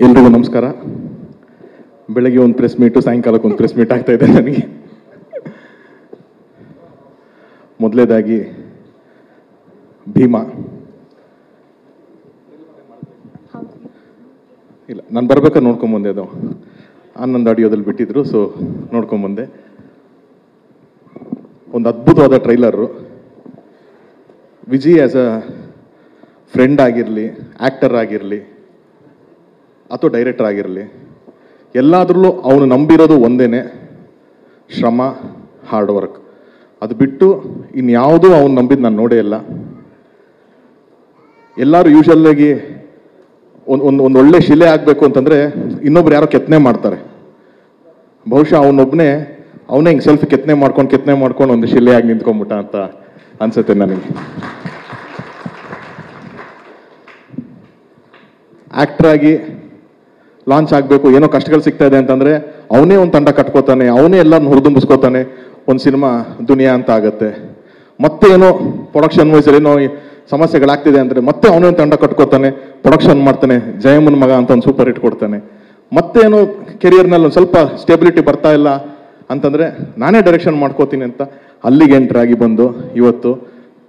ಎಲ್ರಿಗೂ ನಮಸ್ಕಾರ. ಬೆಳಗ್ಗೆ ಒಂದು ಪ್ರೆಸ್ ಮೀಟು, ಸಾಯಂಕಾಲಕ್ಕೆ ಒಂದು ಪ್ರೆಸ್ ಮೀಟ್ ಆಗ್ತಾ ಇದೆ ನನಗೆ. ಮೊದಲೇದಾಗಿ ಭೀಮಾ ಇಲ್ಲ, ನಾನು ಬರ್ಬೇಕಾದ್ರೆ ನೋಡ್ಕೊಂಬಂದೆ. ಅದು ಆನಂದ್ ಆಡಿಯೋದಲ್ಲಿ ಬಿಟ್ಟಿದ್ರು, ಸೊ ನೋಡ್ಕೊಂಬಂದೆ. ಒಂದು ಅದ್ಭುತವಾದ trailer. Vijay as a friend ಆಗಿರಲಿ, ಆ್ಯಕ್ಟರ್ ಆಗಿರಲಿ ಅಥವಾ ಡೈರೆಕ್ಟರ್ ಆಗಿರಲಿ, ಎಲ್ಲಾದ್ರಲ್ಲೂ ಅವನು ನಂಬಿರೋದು ಒಂದೇನೆ, ಶ್ರಮ, ಹಾರ್ಡ್ ವರ್ಕ್. ಅದು ಬಿಟ್ಟು ಇನ್ಯಾವುದೂ ಅವನು ನಂಬಿದ್ದು ನಾನು ನೋಡೇ ಇಲ್ಲ. ಎಲ್ಲರೂ ಯೂಶಲ್ಲಾಗಿ ಒಂದು ಒಳ್ಳೆ ಶಿಲೆ ಆಗಬೇಕು ಅಂತಂದರೆ ಇನ್ನೊಬ್ರು ಯಾರೋ ಕೆತ್ತನೆ ಮಾಡ್ತಾರೆ. ಬಹುಶಃ ಅವನೊಬ್ಬನೇ ಹಿಂಗೆ ಸೆಲ್ಫ್ ಕೆತ್ತನೆ ಮಾಡ್ಕೊಂಡು ಒಂದು ಶಿಲೆಯಾಗಿ ನಿಂತ್ಕೊಂಡ್ಬಿಟ್ಟ ಅಂತ ಅನ್ಸುತ್ತೆ ನನಗೆ. ಆಕ್ಟರ್ ಆಗಿ ಲಾಂಚ್ ಆಗಬೇಕು, ಏನೋ ಕಷ್ಟಗಳು ಸಿಗ್ತಾ ಇದೆ ಅಂತಂದ್ರೆ ಅವನೇ ಒಂದು ತಂಡ ಕಟ್ಕೋತಾನೆ, ಅವನೇ ಎಲ್ಲರನ್ನ ಹುರಿದುಂಬಿಸ್ಕೋತಾನೆ, ಒಂದು ಸಿನಿಮಾ ದುನಿಯಾ ಅಂತ ಆಗತ್ತೆ. ಮತ್ತೆ ಏನೋ ಪ್ರೊಡಕ್ಷನ್ ವೈಸ್ ಏನೋ ಸಮಸ್ಯೆಗಳಾಗ್ತಿದೆ ಅಂದರೆ ಮತ್ತೆ ಅವನೇ ಒಂದು ತಂಡ ಕಟ್ಕೋತಾನೆ, ಪ್ರೊಡಕ್ಷನ್ ಮಾಡ್ತಾನೆ, ಜಯಮ್ಮನ ಮಗ ಅಂತ ಒಂದು ಸೂಪರ್ ಹಿಟ್ ಕೊಡ್ತಾನೆ. ಮತ್ತೇನೋ ಕೆರಿಯರ್ನಲ್ಲಿ ಒಂದು ಸ್ವಲ್ಪ ಸ್ಟೆಬಿಲಿಟಿ ಬರ್ತಾ ಇಲ್ಲ ಅಂತಂದ್ರೆ ನಾನೇ ಡೈರೆಕ್ಷನ್ ಮಾಡ್ಕೋತೀನಿ ಅಂತ ಅಲ್ಲಿಗೆ ಎಂಟರ್ ಆಗಿ ಬಂದು ಇವತ್ತು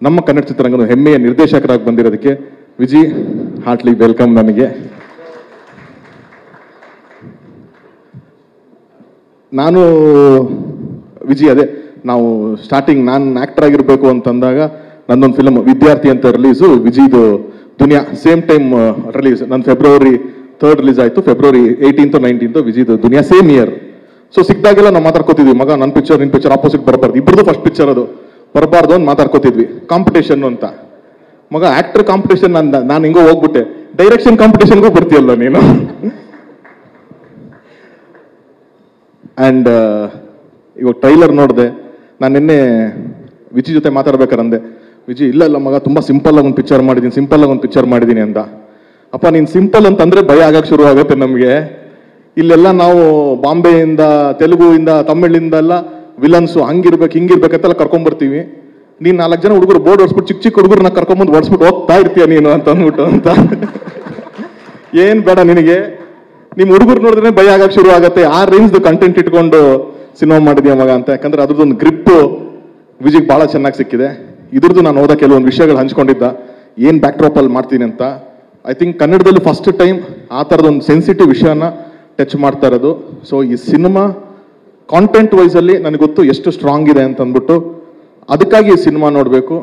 ನಮ್ಮ ಕನ್ನಡ ಚಿತ್ರರಂಗದ ಹೆಮ್ಮೆಯ ನಿರ್ದೇಶಕರಾಗಿ ಬಂದಿರೋದಕ್ಕೆ ವಿಜಯ್, ಹಾರ್ಟ್ಲಿ ವೆಲ್ಕಮ್. ನನಗೆ ನಾನು ವಿಜಯ್ ಅದೇ ನಾವು ಸ್ಟಾರ್ಟಿಂಗ್ ನಾನು ಆಕ್ಟರ್ ಆಗಿರ್ಬೇಕು ಅಂತಂದಾಗ ನನ್ನೊಂದು ಫಿಲಮ್ ವಿದ್ಯಾರ್ಥಿ ಅಂತ ರಿಲೀಸು, ವಿಜಯ್ದು ದುನಿಯಾ ಸೇಮ್ ಟೈಮ್ ರಿಲೀಸ್. ನನ್ನ February 3rd ರಿಲೀಸ್ ಆಯಿತು, February 18th 19th ವಿಜಯ್ದು ದುನಿಯಾ ಸೇಮ್ ಇಯರ್. ಸೊ ಸಿಕ್ದಾಗೆಲ್ಲ ನಾವು ಮಾತಾಡ್ಕೋತಿದ್ವಿ, ಮಗ ನನ್ನ ಪಿಕ್ಚರ್ ನಿನ್ನ ಪಿಕ್ಚರ್ ಆಪೋಸಿಟ್ ಬರಬಾರ್ದು, ಇಬ್ಬರದು ಫಸ್ಟ್ ಪಿಕ್ಚರ್ ಅದು ಬರಬಾರ್ದು ಅಂತ ಮಾತಾಡ್ಕೋತಿದ್ವಿ. ಕಾಂಪಿಟೇಷನ್ ಅಂತ, ಮಗ ಆಕ್ಟರ್ ಕಾಂಪಿಟೇಷನ್ ನಾನು ಹಿಂಗೋ ಹೋಗ್ಬಿಟ್ಟೆ, ಡೈರೆಕ್ಷನ್ ಕಾಂಪಿಟೇಷನ್ಗೂ ಬರ್ತೀಯಲ್ಲ ನೀನು. ಆ್ಯಂಡ್ ಇವಾಗ ಟ್ರೈಲರ್ ನೋಡಿದೆ. ನಾನು ನಿನ್ನೆ ವಿಜಯ್ ಜೊತೆ ಮಾತಾಡ್ಬೇಕಾರಂದೆ, ವಿಜಯ್ ಇಲ್ಲ ಮಗ ತುಂಬ ಸಿಂಪಲ್ಲಾಗಿ ಒಂದು ಪಿಕ್ಚರ್ ಮಾಡಿದ್ದೀನಿ ಅಂದ. ಅಪ್ಪ ನೀನು ಸಿಂಪಲ್ ಅಂತಂದ್ರೆ ಭಯ ಆಗಕ್ಕೆ ಶುರು ಆಗುತ್ತೆ ನಮಗೆ. ಇಲ್ಲೆಲ್ಲ ನಾವು ಬಾಂಬೆಯಿಂದ, ತೆಲುಗುವಿಂದ, ತಮಿಳಿಂದ ಎಲ್ಲ ವಿಲನ್ಸು ಹಂಗಿರ್ಬೇಕು ಹಿಂಗಿರ್ಬೇಕಂತೆಲ್ಲ ಕರ್ಕೊಂಡ್ಬರ್ತೀವಿ. ನೀನು 4 ಜನ ಹುಡುಗರು ಬೋರ್ಡ್ ಹೊಡ್ಸ್ಬಿಟ್ಟು ಚಿಕ್ಕ ಹುಡುಗರನ್ನ ಕರ್ಕೊಂಬಂದು ಹೊಡ್ಸ್ಬಿಟ್ಟು ಹೋಗ್ತಾ ಇರ್ತೀಯ ನೀನು ಅಂತ ಅಂದ್ಬಿಟ್ಟು ಅಂತ. ಏನ್ ಬೇಡ ನಿನಗೆ, ನಿಮ್ಮ ಹುಡುಗರು ನೋಡಿದ್ರೆ ಭಯ ಆಗಕ್ಕೆ ಶುರು ಆಗುತ್ತೆ. ಆ ರೇಂಜ್ ಕಂಟೆಂಟ್ ಇಟ್ಕೊಂಡು ಸಿನಿಮಾ ಮಾಡಿದ್ಯಾ ಮಗ ಅಂತ. ಯಾಕಂದ್ರೆ ಅದ್ರದ್ದೊಂದು ಗ್ರಿಪ್ ವಿಜಯ್ ಬಹಳ ಚೆನ್ನಾಗಿ ಸಿಕ್ಕಿದೆ. ಇದ್ರದ್ದು ನಾನು ಹೋದ ಕೆಲವೊಂದು ವಿಷಯಗಳು ಹಂಚ್ಕೊಂಡಿದ್ದ, ಏನ್ ಬ್ಯಾಕ್ ಡ್ರಾಪ್ ಅಲ್ಲಿ ಮಾಡ್ತೀನಿ ಅಂತ. ಐ ಥಿಂಕ್ ಕನ್ನಡದಲ್ಲಿ ಫಸ್ಟ್ ಟೈಮ್ ಆ ಥರದೊಂದು ಸೆನ್ಸಿಟಿವ್ ವಿಷಯನ ಟಚ್ ಮಾಡ್ತಾ ಇರೋದು. ಸೊ ಈ ಸಿನಿಮಾ ಕಾಂಟೆಂಟ್ ವೈಸ್ ಅಲ್ಲಿ ನನಗೆ ಗೊತ್ತು ಎಷ್ಟು ಸ್ಟ್ರಾಂಗ್ ಇದೆ ಅಂತ ಅಂದ್ಬಿಟ್ಟು, ಅದಕ್ಕಾಗಿ ಈ ಸಿನಿಮಾ ನೋಡಬೇಕು.